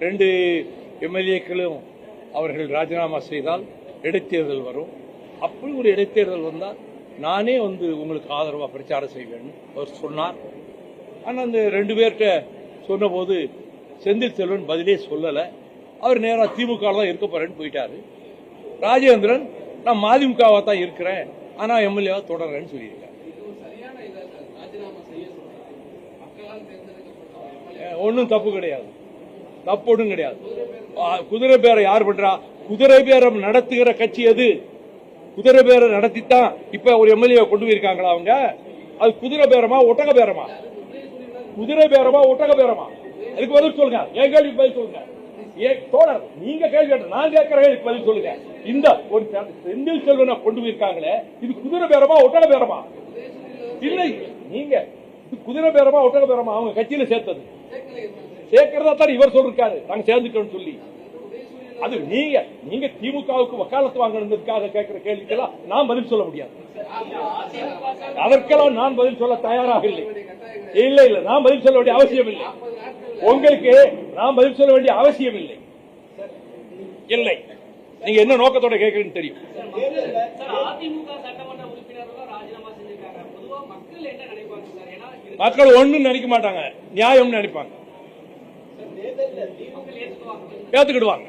2 எம்எல்ஏக்களும் அவர்கள் ராஜினாமா செய்தால் இடைத்தேர்தல் வரும். அப்படி ஒரு இடைத்தேர்தல் வந்தால் நானே உங்களுக்கு ஆதரவாக பிரச்சாரம் செய்வேன்னு அவர் சொன்னார். ஆனால் அந்த 2 பேர்கிட்ட சொன்னபோது செந்தில் செல்வன் பதிலே சொல்லலை. அவர் நேராக திமுக தான் இருக்க போறேன்னு போயிட்டாரு. ராஜேந்திரன் நான் மதிமுகவா தான் இருக்கிறேன், ஆனால் எம்எல்ஏவா தொடர்றேன்னு சொல்லியிருக்காரு. ஒன்றும் தப்பு கிடையாது, தப்பு ஒன்றும் கிடையாது. குதிரை பேரம் யார் பண்றா? குதிரை பேரம் நடத்துகிற கட்சி எது? குதிரை பேரம் நடத்தித்தான் இப்ப ஒரு எம்எல்ஏ கொண்டு போயிருக்காங்களா அவங்க? அது குதிரை பேரமா ஒட்டக பேரமா? குதிரை பேரமா ஒட்டக பேரமா? அதுக்கு பதில் சொல்லுங்க. என் கேள்விக்கு பதில் சொல்லுங்க. தோழர், நீங்க கேள்வி கேட்ட நான் கேட்கிற கேள்விக்கு பதில் சொல்லுங்க. இந்த ஒரு செந்தில் செல்வனை கொண்டு போயிருக்காங்களே, இது குதிரை பேரமா ஒட்டக பேரமா? இல்லை, நீங்க குதிரை பேரமா ஒட்டக பேரமா? அவங்க கட்சியில சேர்த்தது சேர்க்கிறதா தான் இவர் சொல்லிருக்காரு, நாங்க சேர்ந்துக்கணும்னு சொல்லி. அது நீங்க திமுகவுக்கு வக்காலத்து வாங்கினதுக்காக கேட்கிற கேள்விக்கெல்லாம் நான் பதில் சொல்ல முடியாது. அதற்கெல்லாம் நான் பதில் சொல்ல தயாராக இல்லை. இல்ல இல்ல, நான் பதில் சொல்ல வேண்டிய அவசியம் இல்லை. உங்களுக்கு நான் பதில் சொல்ல வேண்டிய அவசியம் இல்லை. இல்லை, நீங்க என்ன நோக்கத்தோட கேட்கறீங்கன்னு தெரியும். மக்கள் ஒண்ணும் நினைக்க மாட்டாங்க, நியாயம்னு நினைப்பாங்க, ஏத்துக்கிடுவாங்க.